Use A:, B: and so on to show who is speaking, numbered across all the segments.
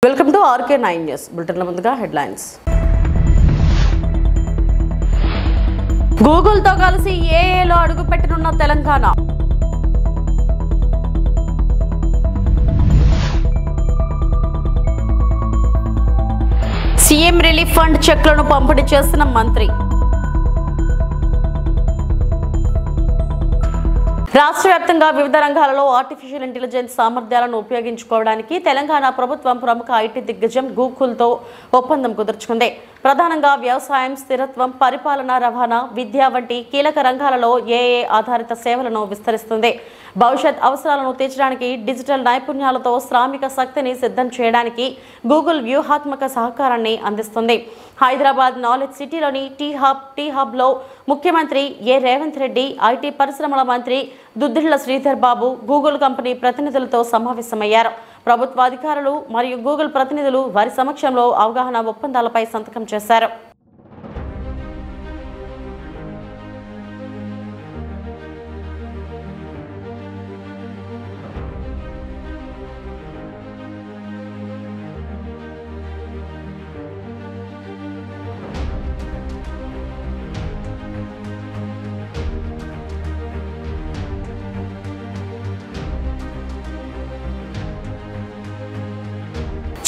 A: Welcome to RK9 news బులెటిన్ల ముందుగా headlines. Google తో కలిసి ఏఏలో అడుగుపెట్టనున్న తెలంగాణ. సీఎం రిలీఫ్ ఫండ్ చెక్లను పంపిణీ చేసిన మంత్రి. రాష్ట్ర వ్యాప్తంగా వివిధ రంగాలలో ఆర్టిఫిషియల్ ఇంటెలిజెన్స్ సామర్థ్యాలను ఉపయోగించుకోవడానికి తెలంగాణ ప్రభుత్వం ప్రముఖ ఐటీ దిగ్గజం గూగుల్తో ఒప్పందం కుదుర్చుకుంది. ప్రధానంగా వ్యవసాయం, స్థిరత్వం, పరిపాలన, రవాణా, విద్య వంటి కీలక రంగాలలో ఏఏ ఆధారిత సేవలను విస్తరిస్తుంది. భవిష్యత్ అవసరాలను తీర్చడానికి డిజిటల్ నైపుణ్యాలతో శ్రామిక శక్తిని సిద్ధం చేయడానికి గూగుల్ వ్యూహాత్మక సహకారాన్ని అందిస్తుంది. హైదరాబాద్ నాలెడ్జ్ సిటీలోని టీ హబ్లో ముఖ్యమంత్రి రేవంత్ రెడ్డి, ఐటీ పరిశ్రమల మంత్రి దుద్దిళ్ల శ్రీధర్ బాబు గూగుల్ కంపెనీ ప్రతినిధులతో సమావేశమయ్యారు. ప్రభుత్వ అధికారులు మరియు గూగుల్ ప్రతినిధులు వారి సమక్షంలో అవగాహన ఒప్పందాలపై సంతకం చేశారు.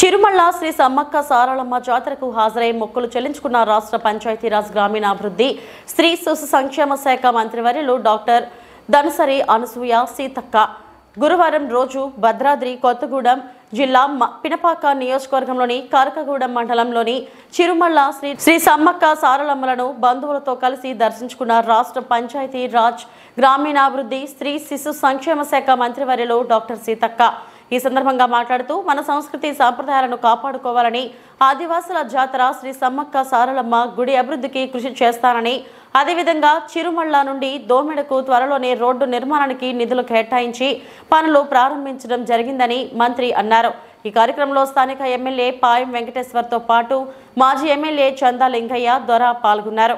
A: చిరుమళ్ళ శ్రీ సమ్మక్క సారళమ్మ జాతరకు హాజరై మొక్కులు చెల్లించుకున్న రాష్ట్ర పంచాయతీరాజ్ గ్రామీణాభివృద్ధి, స్త్రీ శిశు సంక్షేమ శాఖ మంత్రివర్యులు డాక్టర్ ధనసరి అనసూయ సీతక్క గురువారం రోజు భద్రాద్రి కొత్తగూడెం జిల్లా పినపాక నియోజకవర్గంలోని కారకగూడెం మండలంలోని చిరుమళ్ళ శ్రీ సమ్మక్క సారళమ్మలను బంధువులతో కలిసి దర్శించుకున్న రాష్ట్ర పంచాయతీ రాజ్ గ్రామీణాభివృద్ధి, స్త్రీ శిశు సంక్షేమ శాఖ మంత్రివర్యులు డాక్టర్ సీతక్క ఈ సందర్భంగా మాట్లాడుతూ మన సంస్కృతి సాంప్రదాయాలను కాపాడుకోవాలని, ఆదివాసుల జాతర శ్రీ సమ్మక్క సారళమ్మ గుడి అభివృద్ధికి కృషి చేస్తానని, అదేవిధంగా చిరుమళ్ళ నుండి దోమెడకు త్వరలోనే రోడ్డు నిర్మాణానికి నిధులు కేటాయించి పనులు ప్రారంభించడం జరిగిందని మంత్రి అన్నారు. ఈ కార్యక్రమంలో స్థానిక ఎమ్మెల్యే పాయం వెంకటేశ్వర్తో పాటు మాజీ ఎమ్మెల్యే చందా లింగయ్య దొర పాల్గొన్నారు.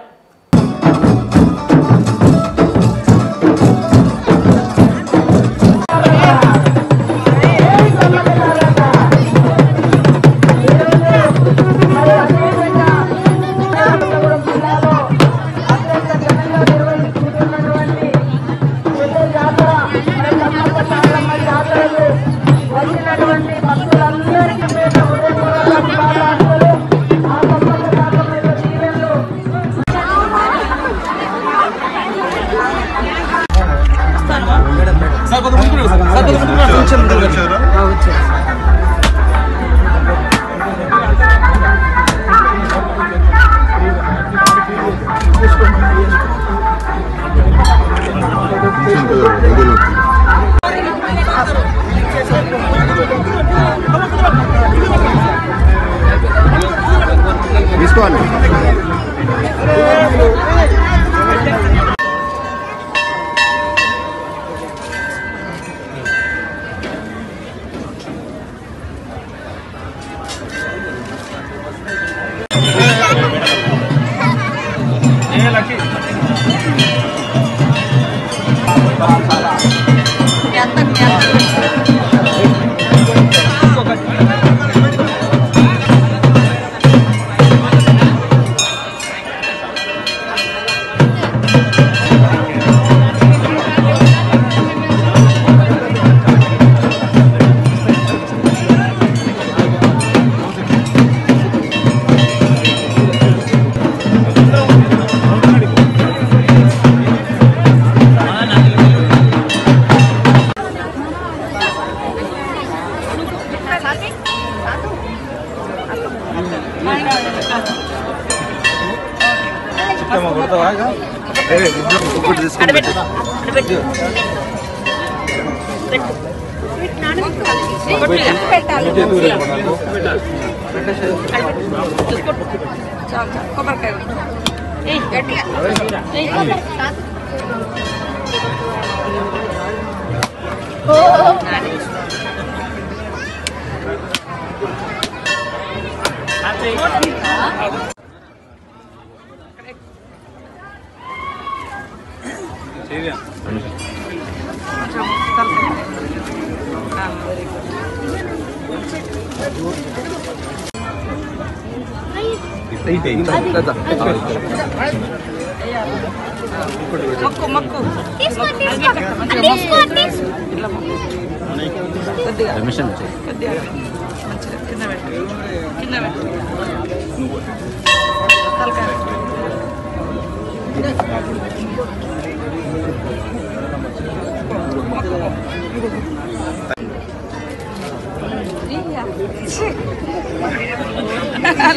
B: Very good.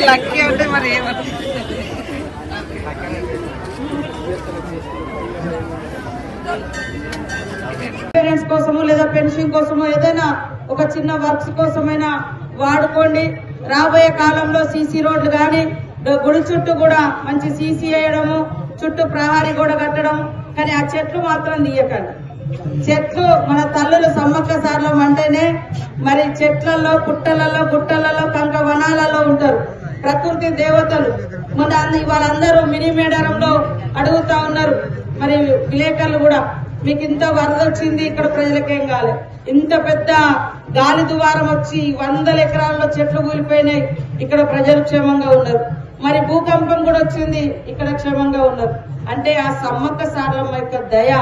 B: లక్కీ అంటే మరి పేరెంట్స్ కోసము లేదా పెన్షన్ కోసము ఏదైనా ఒక చిన్న వర్క్స్ కోసమైనా వాడుకోండి. రాబోయే కాలంలో సీసీ రోడ్లు కానీ గుడి చుట్టూ కూడా మంచి సీసీ వేయడము, చుట్టూ ప్రహారీ గోడ కట్టడం. కానీ ఆ చెట్లు మాత్రం తీయకండి. చెట్లు మన తల్లులు సమ్మక్క సారలం అంటేనే మరి చెట్లలో, పుట్టలలో, గుట్టలలో, కంక వనాలలో ఉంటారు ప్రకృతి దేవతలు. మన వాళ్ళందరూ మినీ మేడారంలో అడుగుతా ఉన్నారు, మరి విలేకరులు కూడా, మీకు ఇంత వరద వచ్చింది, ఇక్కడ ప్రజలకేం కాలేదు. ఇంత పెద్ద గాలి దువారం వచ్చి 100 ఎకరాల్లో చెట్లు కూలిపోయినాయి, ఇక్కడ ప్రజలు క్షేమంగా ఉన్నారు. మరి భూకంపం కూడా వచ్చింది, ఇక్కడ క్షేమంగా ఉన్నారు. అంటే ఆ సమ్మక్క సారలమ్మ యొక్క దయ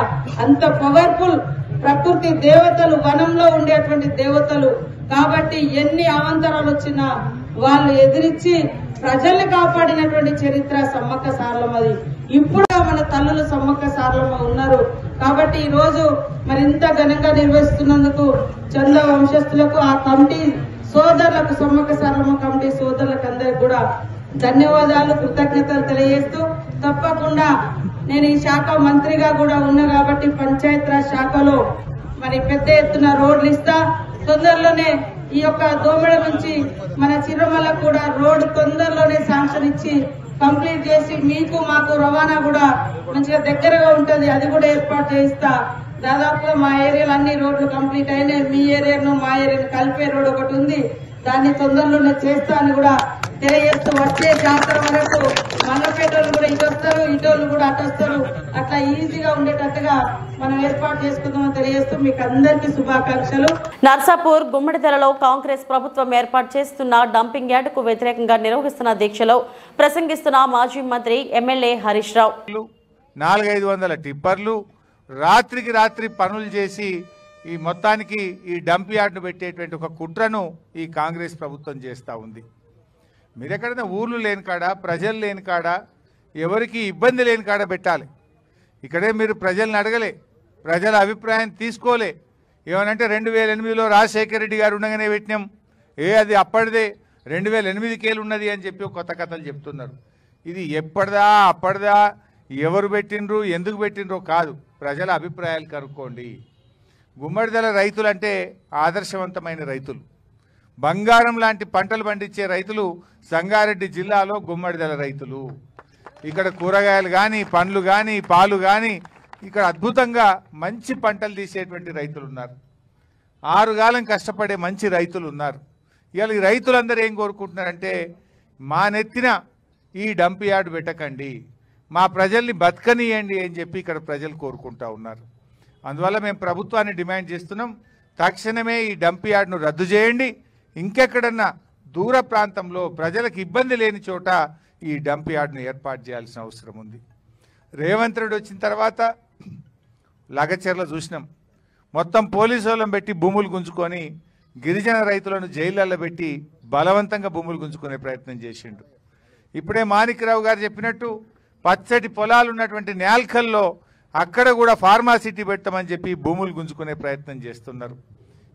B: అంత పవర్ఫుల్. ప్రకృతి దేవతలు, వనంలో ఉండేటువంటి దేవతలు కాబట్టి ఎన్ని అవాంతరాలు వచ్చినా వాళ్ళు ఎదిరించి ప్రజల్ని కాపాడినటువంటి చరిత్ర సమ్మక్క సారలమ్మది. ఇప్పుడు మన తల్లులు సమ్మక్క సారలమ్మ ఉన్నారు కాబట్టి ఈ రోజు మరి ఇంత ఘనంగా నిర్వహిస్తున్నందుకు చంద వంశస్థులకు, ఆ కమిటీ సోదరులకు, సమ్మక్క సారలమ్మ కమిటీ సోదరులకు అందరికి కూడా ధన్యవాదాలు, కృతజ్ఞతలు తెలియజేస్తూ, తప్పకుండా నేను ఈ శాఖ మంత్రిగా కూడా ఉన్నా కాబట్టి పంచాయతీరాజ్ శాఖలో మరి పెద్ద ఎత్తున రోడ్లు ఇస్తా. తొందరలోనే ఈ యొక్క దోమెడ నుంచి మన చిరమల కూడా రోడ్డు తొందరలోనే శాంక్షన్ ఇచ్చి కంప్లీట్ చేసి మీకు మాకు రవాణా కూడా మంచిగా దగ్గరగా ఉంటది, అది కూడా ఏర్పాటు చేయిస్తా. దాదాపుగా మా ఏరియాలో అన్ని రోడ్లు కంప్లీట్ అయినాయి. మీ ఏరియాను మా ఏరియాను కలిపే రోడ్ ఒకటి ఉంది, దాన్ని తొందరలోనే చేస్తా అని కూడా తెలియజేస్తూ, వచ్చే జాతర వరకు మల్లపేటోళ్ళు కూడా ఇటు వస్తారు, ఇటోళ్ళు కూడా అటు వస్తారు, అట్లా ఈజీగా ఉండేటట్టుగా మనం ఏర్పాటు చేసుకుందామని తెలియజేస్తూ మీకు అందరికీ శుభాకాంక్షలు.
A: నర్సాపూర్ గుమ్మడిదలలో కాంగ్రెస్ ప్రభుత్వం ఏర్పాటు చేస్తున్న డంపింగ్ యార్డుకు వ్యతిరేకంగా నిర్వహిస్తున్న దీక్షలో ప్రసంగిస్తున్న మాజీ మంత్రి ఎమ్మెల్యే హరీష్ రావు.
C: 400-500 టిప్పర్లు రాత్రికి రాత్రి పనులు చేసి ఈ మొత్తానికి ఈ డంప్ యార్డును పెట్టేటువంటి ఒక కుట్రను ఈ కాంగ్రెస్ ప్రభుత్వం చేస్తూ ఉంది. మీరు ఎక్కడైనా ఊర్లు లేని కాడ, ప్రజలు లేని కాడ, ఎవరికి ఇబ్బంది లేని కాడ పెట్టాలి. ఇక్కడే మీరు ప్రజల్ని అడగలే, ప్రజల అభిప్రాయం తీసుకోలే. ఏమనంటే 2008లో రాజశేఖర రెడ్డి గారు ఉండగానే పెట్టినాం, అది అప్పటిదే 2008కేలు ఉన్నది అని చెప్పి కొత్త కథలు చెప్తున్నారు. ఇది ఎప్పటిదా అప్పటిదా, ఎవరు పెట్టినరు, ఎందుకు పెట్టినరో కాదు, ప్రజల అభిప్రాయాలు కనుక్కోండి. గుమ్మడిదల రైతులంటే ఆదర్శవంతమైన రైతులు, బంగారం లాంటి పంటలు పండించే రైతులు సంగారెడ్డి జిల్లాలో గుమ్మడిదల రైతులు. ఇక్కడ కూరగాయలు కానీ, పండ్లు కానీ, పాలు కానీ ఇక్కడ అద్భుతంగా మంచి పంటలు తీసేటువంటి రైతులు ఉన్నారు. 6 కాలం కష్టపడే మంచి రైతులు ఉన్నారు. ఇవాళ ఈ రైతులందరూ ఏం కోరుకుంటున్నారంటే, మా నెత్తిన ఈ డంప్ యార్డ్ పెట్టకండి, మా ప్రజల్ని బతకనియండి అని చెప్పి ఇక్కడ ప్రజలు కోరుకుంటా ఉన్నారు. అందువల్ల మేము ప్రభుత్వాన్ని డిమాండ్ చేస్తున్నాం, తక్షణమే ఈ డంప్ యార్డ్ను రద్దు చేయండి. ఇంకెక్కడన్నా దూర ప్రాంతంలో ప్రజలకు ఇబ్బంది లేని చోట ఈ డంప్ యార్డ్ను ఏర్పాటు చేయాల్సిన అవసరం ఉంది. రేవంత్ రెడ్డి వచ్చిన తర్వాత లగచెర్ల చూసినాం, మొత్తం పోలీసు వాళ్ళని పెట్టి భూములు గుంజుకొని గిరిజన రైతులను జైళ్ళల్లో పెట్టి బలవంతంగా భూములు గుంజుకునే ప్రయత్నం చేసిండు. ఇప్పుడే మాణిక్రావు గారు చెప్పినట్టు పచ్చటి పొలాలు ఉన్నటువంటి నేల్కల్లో అక్కడ కూడా ఫార్మాసిటీ పెట్టమని చెప్పి భూములు గుంజుకునే ప్రయత్నం చేస్తున్నారు.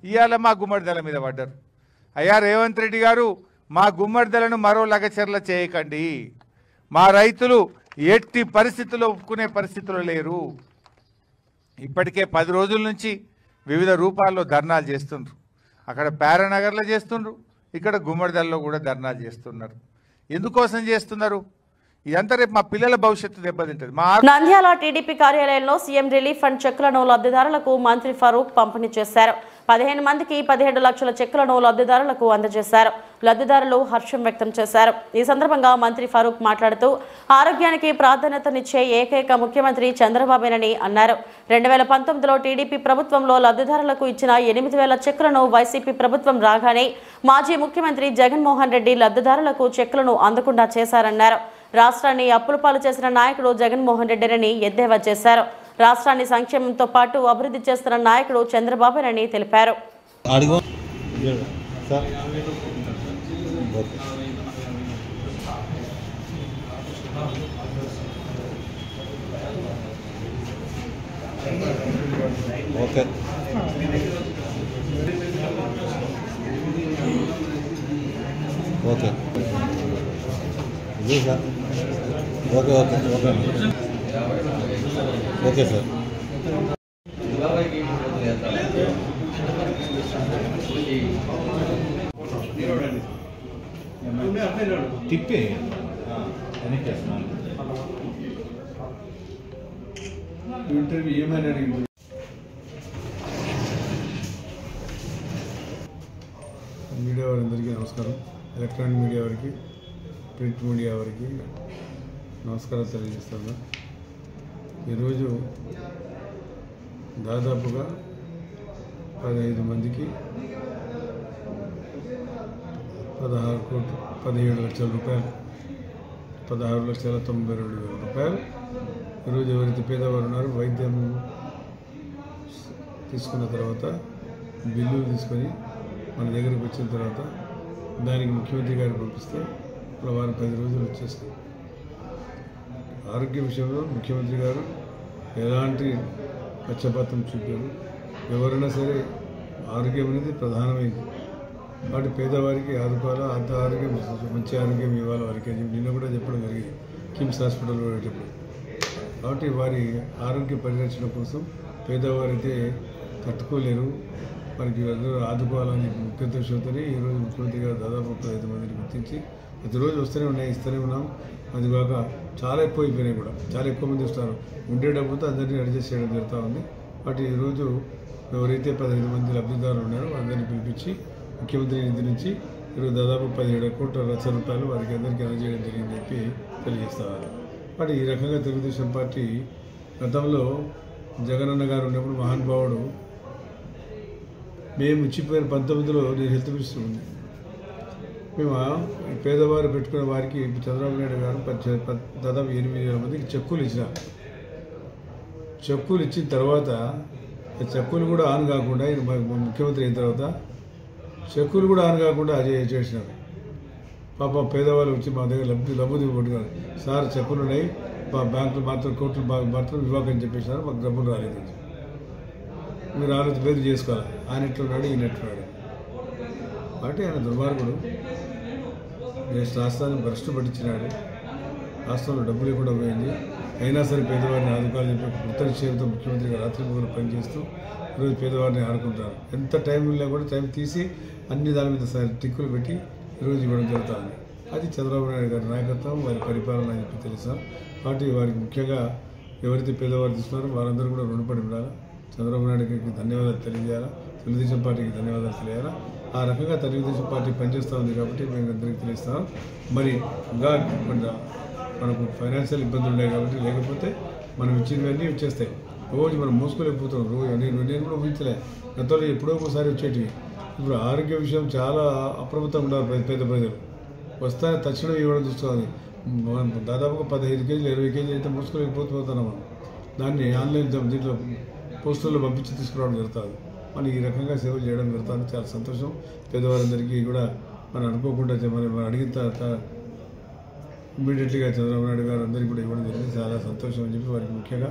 C: ఇవాళ మా గుమ్మడిదల మీద పడ్డారు. అయ్యా రేవంత్ రెడ్డి గారు, మా గుమ్మడిదలను మరో లగచెర్ల చేయకండి, మా రైతులు ఎట్టి పరిస్థితుల్లో ఒప్పుకునే పరిస్థితుల్లో లేరు. ఇప్పటికే 10 రోజుల నుంచి వివిధ రూపాల్లో ధర్నాలు చేస్తుండ్రు. అక్కడ పారానగర్లో చేస్తుండ్రు, ఇక్కడ గుమ్మడిదలలో కూడా ధర్నాలు చేస్తున్నారు. ఎందుకోసం చేస్తున్నారు? ఇదంతా రేపు మా పిల్లల భవిష్యత్తు దెబ్బతింటది.
A: నంద్యాల టీడీపీ కార్యాలయంలో సీఎం రిలీఫ్ ఫండ్ చెక్కులను లబ్ధిదారులకు మంత్రి ఫరూక్ పంపిణీ చేశారు. 15 మందికి 17 లక్షల చెక్కులను లబ్ధిదారులకు అందజేశారు. లబ్ధిదారులు హర్షం వ్యక్తం చేశారు. ఈ సందర్భంగా మంత్రి ఫరూక్ మాట్లాడుతూ ఆరోగ్యానికి ప్రాధాన్యతనిచ్చే ఏకైక ముఖ్యమంత్రి చంద్రబాబేనని అన్నారు. 2019లో టీడీపీ ప్రభుత్వంలో లబ్ధిదారులకు ఇచ్చిన 8,000 చెక్కులను వైసీపీ ప్రభుత్వం రాగానే మాజీ ముఖ్యమంత్రి జగన్మోహన్ రెడ్డి లబ్ధిదారులకు చెక్కులను అందకుండా చేశారన్నారు. రాష్ట్రాన్ని అప్పుల పాలు చేసిన నాయకుడు జగన్మోహన్ రెడ్డిని ఎద్దేవా చేశారు. రాష్ట్రాన్ని సంక్షేమంతో పాటు అభివృద్ధి చేస్తున్న నాయకుడు చంద్రబాబునని తెలిపారు.
D: Okay sir. తిప్పే ఇంటర్వ్యూ ఏమైనా అడిగింది. మీడియా వారందరికీ నమస్కారం. ఎలక్ట్రానిక్ మీడియా వారికి, ప్రింట్ మీడియా వారికి నమస్కారం తెలియజేస్తాను. ఈరోజు దాదాపుగా 15 మందికి 17 లక్షల రూపాయలు, 16,92,000 రూపాయలు ఈరోజు ఎవరైతే పేదవారు ఉన్నారో వైద్యం తీసుకున్న తర్వాత బిల్లులు తీసుకొని మన దగ్గరికి వచ్చిన తర్వాత దానికి ముఖ్యమంత్రి గారికి పంపిస్తే వారు 10 రోజులు వచ్చేస్తాయి. ఆరోగ్య విషయంలో ముఖ్యమంత్రి గారు ఎలాంటి పక్షపాతం చూపారు. ఎవరైనా సరే ఆరోగ్యం అనేది ప్రధానమైంది. వాటి పేదవారికి ఆదుకోవాలా, అంత ఆరోగ్యం మంచి ఆరోగ్యం ఇవ్వాలి వారికి అని నిన్న కూడా చెప్పడం జరిగింది కిమ్స్ హాస్పిటల్ పోయేటప్పుడు. కాబట్టి వారి ఆరోగ్య పరిరక్షణ కోసం పేదవారైతే తట్టుకోలేరు, వారికి ఆదుకోవాలని ముఖ్య ఉద్దేశంతోనే ఈరోజు ముఖ్యమంత్రి గారు దాదాపు 15 మందిని గుర్తించి ప్రతిరోజు ఇస్తూనే ఉన్నాం. అది కాక చాలా ఎక్కువ అయిపోయినాయి కూడా, చాలా ఎక్కువ మంది వస్తారు. ఉండే డబ్బుతో అందరినీ అడ్జస్ట్ చేయడం జరుగుతూ ఉంది. వాటి ఈరోజు ఎవరైతే 15 మంది లబ్ధిదారులు ఉన్నారో అందరినీ పిలిపించి ముఖ్యమంత్రి నిధి నుంచి ఈరోజు దాదాపు 17 కోట్ల లక్షల రూపాయలు వారికి అందరికీ అందజేయడం జరిగిందని చెప్పి తెలియజేస్తారు. వాటి ఈ రకంగా తెలుగుదేశం పార్టీ గతంలో జగనన్న గారు ఉన్నప్పుడు మహానుభావుడు మేము ఇచ్చిపోయిన 19లో నేను హెల్త్ మినిస్టర్ ఉంది. మేము పేదవారు పెట్టుకునే వారికి చంద్రబాబు నాయుడు గారు దాదాపు 8,000 మందికి చెక్కులు ఇచ్చినారు. చెక్కులు ఇచ్చిన తర్వాత చెక్కులు కూడా ఆన్ కాకుండా ముఖ్యమంత్రి అయిన తర్వాత చెక్కులు కూడా ఆన్ కాకుండా చేసినారు. పాప పేదవాళ్ళు వచ్చి మా దగ్గర డబ్బు దిగుబట్టుకున్నారు. సార్ చెక్కులు ఉన్నాయి, మా బ్యాంకులు మాత్రం కోట్లు మాత్రం ఇవ్వకని చెప్పేసినారు, మాకు డబ్బులు రాలేదని. మీరు ఆలోచన పేరు చేసుకోవాలి. ఆయన ఎట్లున్నాడు, ఈయన ఎట్లున్నాడు. కాబట్టి ఆయన దుర్మార్గుడు. రాష్ట్రాన్ని భ్రష్టు పట్టించినాడు. రాష్ట్రంలో డబ్బు లేకుండా పోయింది. అయినా సరే పేదవారిని ఆదుకోవాలని చెప్పి కృత నిశ్చయంతో ముఖ్యమంత్రి గారు రాత్రి పగలు పనిచేస్తూ ఈరోజు పేదవారిని ఆడుకుంటారు. ఎంత టైం ఉన్నా కూడా టైం తీసి అన్ని దాని మీద టిక్కులు పెట్టి ఈరోజు ఇవ్వడం జరుగుతుంది. అది చంద్రబాబు నాయుడు గారి నాయకత్వం, వారి పరిపాలన అని చెప్పి తెలుస్తాం. కాబట్టి వారికి ముఖ్యంగా ఎవరైతే పేదవారు తీసుకున్నారో వారందరూ కూడా రుణపడి ఉండాలి. చంద్రబాబు నాయుడు గారికి ధన్యవాదాలు తెలియజేయాలా, తెలుగుదేశం పార్టీకి ధన్యవాదాలు తెలియాలా. ఆ రకంగా తెలుగుదేశం పార్టీ పనిచేస్తూ ఉంది కాబట్టి మేము అందరికీ తెలుస్తాం. మరి ఇంకా మనకు ఫైనాన్షియల్ ఇబ్బందులు ఉన్నాయి కాబట్టి, లేకపోతే మనం ఇచ్చినవన్నీ వచ్చేస్తాయి. రోజు మనం మోసుకోలేకపోతున్నాం. రోజు నేను కూడా ఊహించలే. గతంలో ఎప్పుడో ఒకసారి వచ్చేటివి. ఇప్పుడు ఆరోగ్య విషయం చాలా అప్రమత్తంగా ఉండాలి. పేద ప్రజలు వస్తానే తక్షణం ఇవ్వడం చూసుకోవాలి. మనం దాదాపుగా 15 కేజీలు 20 కేజీలు అయితే మోసుకోలేకపోతున్నాం. మనం దాన్ని ఆన్లైన్ దీంట్లో పోస్టుల్లో పంపించి తీసుకురావడం జరుగుతుంది. మనం ఈ రకంగా సేవలు చేయడం జరుగుతుంది. చాలా సంతోషం. పేదవారందరికీ కూడా మనం అనుకోకుండా మనం అడిగిన తర్వాత ఇమ్మీడియట్గా చంద్రబాబు నాయుడు గారు అందరికీ కూడా ఇవ్వడం జరిగింది. చాలా సంతోషం అని చెప్పి వారికి ముఖ్యంగా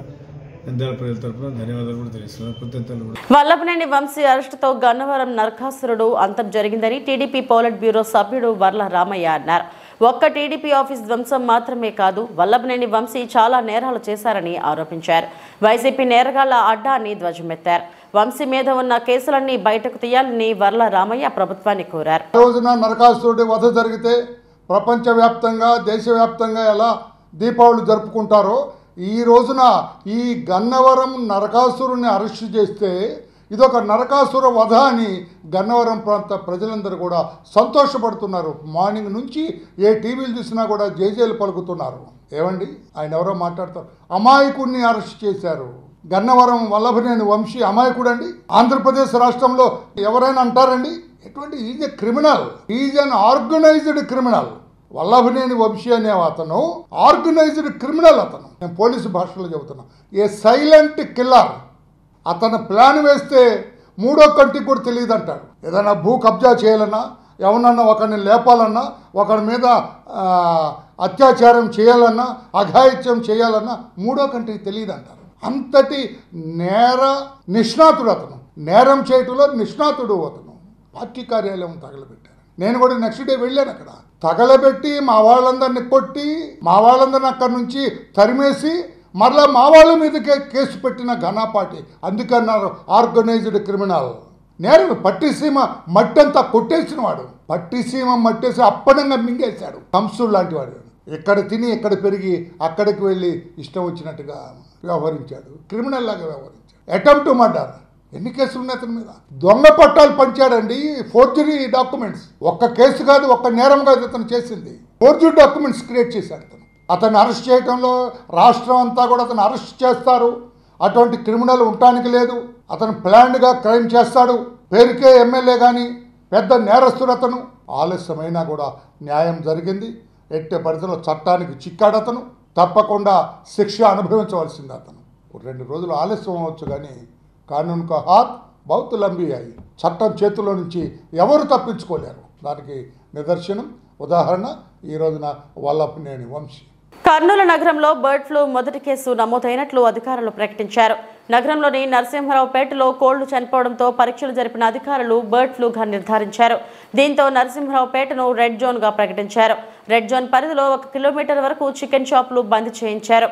D: నంద్యాల ప్రజల తరఫున ధన్యవాదాలు కూడా తెలుస్తున్నాను. కృతజ్ఞతలు కూడా.
A: వల్లభనేని వంశీ అరెస్టుతో గన్నవరం నరకాసురుడు అంతం జరిగిందని టీడీపీ పోలిట్ బ్యూరో సభ్యుడు వర్ల రామయ్య అన్నారు. ఒక్క టీడీపీ ఆఫీస్ ధ్వంసం మాత్రమే కాదు, వల్లభనేని వంశీ చాలా నేరాలు చేశారని ఆరోపించారు. వైసీపీ నేరగాళ్ల అడ్డాన్ని ధ్వజమెత్తారు. వంశీ మీద ఉన్న కేసులన్నీ బయటకు తీయాలని వర్ల రామయ్య ప్రభుత్వాన్ని కోరారు.
E: రోజున నరకాసురుడి వధ జరిగితే ప్రపంచవ్యాప్తంగా దేశవ్యాప్తంగా ఎలా దీపావళి జరుపుకుంటారో, ఈ రోజున ఈ గన్నవరం నరకాసురుని అరెస్టు చేస్తే ఇదొక నరకాసుర వధ అని గన్నవరం ప్రాంత ప్రజలందరూ కూడా సంతోషపడుతున్నారు. మార్నింగ్ నుంచి ఏ టీవీలు చూసినా కూడా జేజేలు పలుకుతున్నారు. ఏమండి, ఆయన ఎవరో మాట్లాడతారు. అమాయకుడిని అరెస్ట్ చేశారు. గన్నవరం వల్లభనేని వంశీ అమాయకుడు అండి? ఆంధ్రప్రదేశ్ రాష్ట్రంలో ఎవరైనా అంటారండి? ఎటువంటి is a criminal, is an organized criminal. Vallabhaneni Vamsi అనే అతను ఆర్గనైజ్డ్ క్రిమినల్. అతను, నేను పోలీసు భాషలో చెబుతున్నా, ఏ సైలెంట్ కిల్లర్. అతను ప్లాన్ వేస్తే మూడో కంటికి కూడా తెలియదు అంటాడు. ఏదైనా భూ కబ్జా చేయాలన్నా, ఎవరన్నా ఒకరిని లేపాలన్నా, ఒకరి మీద అత్యాచారం చేయాలన్నా, అఘాయిత్యం చేయాలన్నా మూడో కంటికి తెలియదు అంటారు. అంతటి నేర నిష్ణాతుడు అతను. నేరం చేయటంలో నిష్ణాతుడు అతను. పార్టీ కార్యాలయం తగలబెట్టారు. నేను కూడా నెక్స్ట్ డే వెళ్ళాను. అక్కడ తగలబెట్టి మా వాళ్ళందరినీ కొట్టి, మా వాళ్ళందరినీ అక్కడి నుంచి తరిమేసి మరలా మా వాళ్ళ మీదకే కేసు పెట్టిన ఘనాపాటి. అందుకన్నారు ఆర్గనైజ్డ్ క్రిమినల్. నేరం. పట్టిసీమ మట్టంతా కొట్టేసిన వాడు. పట్టిసీమ మట్టేసి అప్పడంగా మింగేశాడు. కంసుడు లాంటి వాడు. ఎక్కడ తిని ఎక్కడ పెరిగి అక్కడికి వెళ్ళి ఇష్టం వచ్చినట్టుగా వ్యవహరించాడు. క్రిమినల్ లాగా వ్యవహరించాడు. Attempt murder. ఎన్ని కేసులు ఉన్నాయి అతని మీద? దొంగ పట్టాలు పంచాడండి. Forgery documents. ఒక్క కేసు కాదు, ఒక్క నేరం కాదు అతను చేసింది. ఫోర్జరీ డాక్యుమెంట్స్ క్రియేట్ చేశాడు అతను అరెస్ట్ చేయడంలో రాష్ట్రం అంతా కూడా అతను అరెస్ట్ చేస్తారు. అటువంటి క్రిమినల్ ఉండటానికి లేదు. అతను ప్లాన్డ్గా క్రైమ్ చేస్తాడు. పేరుకే ఎమ్మెల్యే కానీ పెద్ద నేరస్తుడు అతను. ఆలస్యమైనా కూడా న్యాయం జరిగింది. ఎట్టే పరిధిలో చట్టానికి చిక్కాడు అతను. తప్పకుండా శిక్ష అనుభవించవలసింది అతను. 2 రోజులు ఆలస్యం అవ్వచ్చు కానీ కానూన్ కా హాత్ బహుత్ లంబీ అయ్యి, చట్టం చేతిలో నుంచి ఎవరు తప్పించుకోలేరు. దానికి నిదర్శనం, ఉదాహరణ ఈ రోజున వల్లభనేని వంశీ.
A: కర్నూలు నగరంలో బర్డ్ ఫ్లూ మొదటి కేసు నమోదైనట్లు అధికారులు ప్రకటించారు. నగరంలోని నరసింహరావుపేటలో కోళ్లు చనిపోవడంతో పరీక్షలు జరిపిన అధికారులు బర్డ్ ఫ్లూగా నిర్ధారించారు. దీంతో నరసింహరావుపేటను రెడ్ జోన్గా ప్రకటించారు. రెడ్ జోన్ పరిధిలో 1 కిలోమీటర్ వరకు చికెన్ షాపులు బంద్ చేయించారు.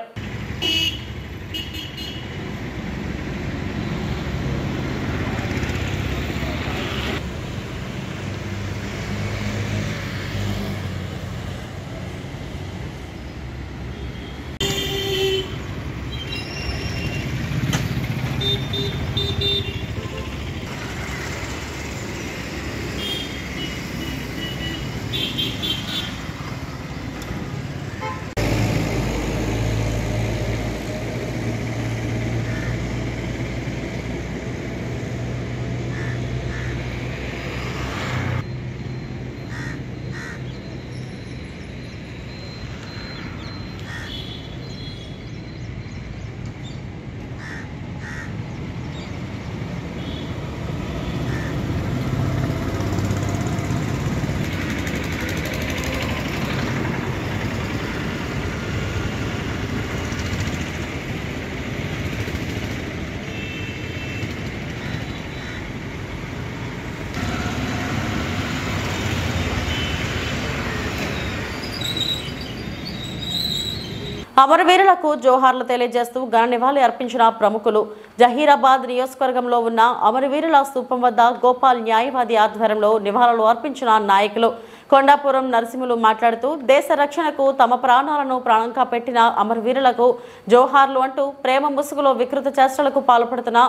A: అమరవీరులకు జోహార్లు తెలియజేస్తూ ఘన నివాళి అర్పించిన ప్రముఖులు. జహీరాబాద్ నియోజకవర్గంలో ఉన్న అమరవీరుల స్తూపం వద్ద గోపాల్ న్యాయవాది ఆధ్వర్యంలో నివాళులు అర్పించిన నాయకులు. కొండాపురం నరసింహులు మాట్లాడుతూ దేశ రక్షణకు తమ ప్రాణాలను ప్రాణంగా పెట్టిన అమరవీరులకు జోహార్లు అంటూ ప్రేమ ముసుగులో వికృత చేష్టలకు పాల్పడుతున్న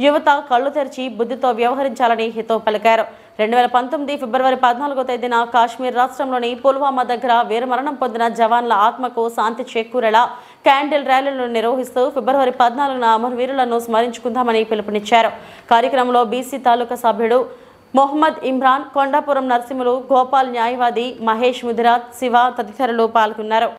A: యువత కళ్లు తెరిచి బుద్ధితో వ్యవహరించాలని హితవు పలికారు. 2019 ఫిబ్రవరి 14వ తేదీన కాశ్మీర్ రాష్ట్రంలోని పుల్వామా దగ్గర వీరమరణం పొందిన జవాన్ల ఆత్మకు శాంతి చేకూరేలా క్యాండిల్ ర్యాలీలను నిర్వహిస్తూ ఫిబ్రవరి 14న అమరవీరులను స్మరించుకుందామని పిలుపునిచ్చారు. కార్యక్రమంలో బీసీ తాలూకా సభ్యుడు మొహమ్మద్ ఇమ్రాన్, కొండాపురం నరసింహులు, గోపాల్ న్యాయవాది మహేష్ ముదిరాజ్, శివ తదితరులు పాల్గొన్నారు.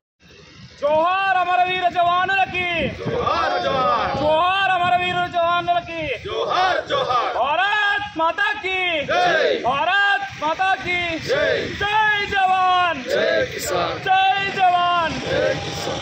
F: జోహార్ అమరవీర జవానులకి, జోహార్ జోహార్, జోహార్ అమరవీర జవానులకి, జోహార్ జోహార్, భారత్ మాతా की जय, भारत माता की जय, जय जवान, जय किसान, जय जवान, जय किसान.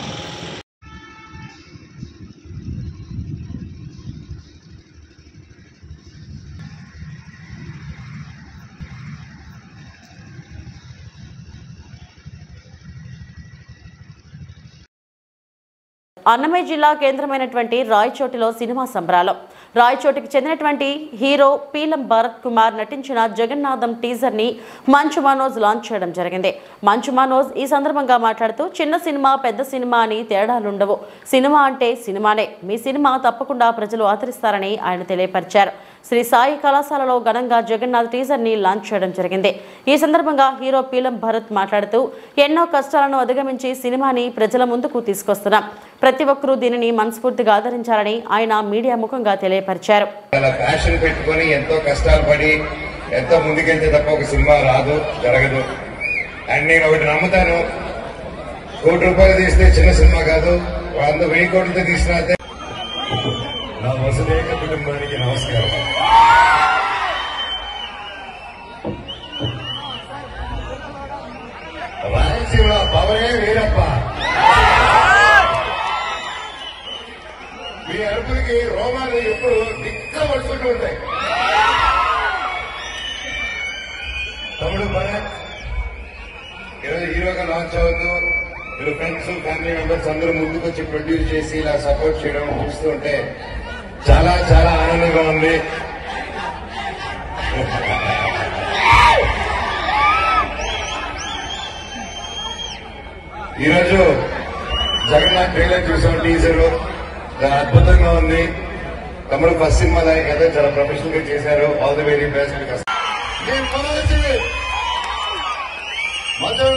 A: అన్నమయ్య జిల్లా కేంద్రమైనటువంటి రాయచోటిలో సినిమా సంబరాలు. రాయచోటికి చెందినటువంటి హీరో పీలం భరత్ కుమార్ నటించిన జగన్నాథం టీజర్ ని మంచు మనోజ్ లాంచ్ చేయడం జరిగింది. మంచు మనోజ్ ఈ సందర్భంగా మాట్లాడుతూ చిన్న సినిమా పెద్ద సినిమా అని తేడాలుండవు, సినిమా అంటే సినిమానే, మీ సినిమా తప్పకుండా ప్రజలు ఆదరిస్తారని ఆయన తెలియపరిచారు. శ్రీ సాయి కళాశాలలో ఘనంగా జగన్నాథ్ టీజర్ ని లాంచ్ చేయడం జరిగింది. ఈ సందర్భంగా హీరో పీలం భరత్ మాట్లాడుతూ ఎన్నో కష్టాలను అధిగమించి సినిమాని ప్రజల ముందుకు తీసుకొస్తున్నాం. ప్రతి ఒక్కరూ దీనిని మనస్ఫూర్తిగా ఆదరించాలని ఆయన మీడియా ముఖంగా తెలియపరిచారు.
G: ప్యాషన్ పెట్టుకుని ఎంతో కష్టాలు పడి ఎంతో ముందుకెళ్తే తప్ప ఒక సినిమా రాదు, జరగదు. అండ్ నేను ఒకటి నమ్ముతాను, ₹1 తీస్తే చిన్న సినిమా కాదు, 100,000 కోట్లతో తీసినా. నా వసుదైక కుటుంబానికి నమస్కారం. రాయలసీమ పవరే వీరప్ప. మీ అరుపులకి రోమాలు ఎప్పుడు దిక్కబడుతుంటూ ఉంటాయి. తమ్ముడు భరత్ ఈరోజు హీరోగా లాంచ్ అవుతూ వీళ్ళు ఫ్రెండ్స్, ఫ్యామిలీ మెంబర్స్ అందరూ ముందుకు వచ్చి ప్రొడ్యూస్ చేసి ఇలా సపోర్ట్ చేయడం చూస్తూ ఉంటే చాలా చాలా ఆనందంగా ఉంది. ఈరోజు జగన్నాథ్ ట్రైలర్ చూసాం, టీజర్ అద్భుతంగా ఉంది. తమ్ముడు ఫస్ట్ సినిమా కదా, చాలా ప్రొఫెషనల్ గా చేశారు. All the very best.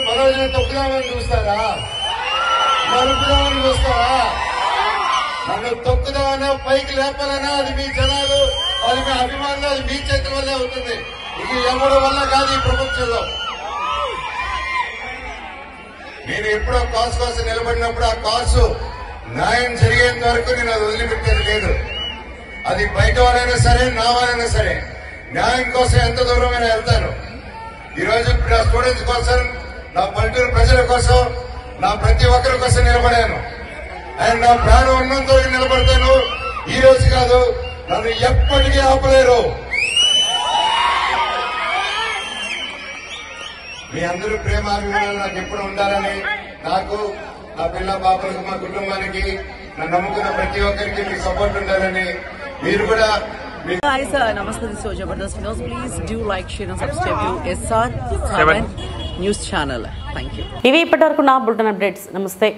G: Manoj తొక్కుదామని చూస్తారా, మరుపుదామని చూస్తారా? నన్ను తొక్కుదామన్నా, పైకి లేపాలన్నా అది మీ జనాలు, అది మీ అభిమానులు, అది మీ చేతుల వల్లే అవుతుంది. ఇది ఎవరి వల్ల కాదు ఈ ప్రపంచంలో. నేను ఎప్పుడో కాసు కోసం నిలబడినప్పుడు ఆ కాసు న్యాయం జరిగేంత వరకు నేను అది వదిలిపెట్టేది లేదు. అది బయట వాళ్ళైనా సరే, నా వాళ్ళైనా సరే, న్యాయం కోసం ఎంత దూరమైనా వెళ్తాను. ఈ రోజు నా స్టూడెంట్స్ కోసం, నా పల్లెటూరు ప్రజల కోసం, నా ప్రతి ఒక్కరి కోసం నిలబడాను. అండ్ నా ప్రాణం ఉన్నంతో నిలబడతాను. ఈ రోజు కాదు, నన్ను ఎప్పటికీ ఆపలేరు. మీ అందరూ ప్రేమాభిమానాలు నాకు ఎప్పుడు ఉండాలని, నాకు, నా పిల్ల పాపలకు, మా కుటుంబానికి, నన్ను నమ్ముకున్న ప్రతి ఒక్కరికి మీ సపోర్ట్ ఉండాలని మీరు కూడా.
H: Guys, namaste. This is Jabardast News. Please do like, share and subscribe to SR7 News channel. Thank you.
A: ఇవి ఇప్పటివరకు నా బులెటిన్ అప్డేట్స్. నమస్తే.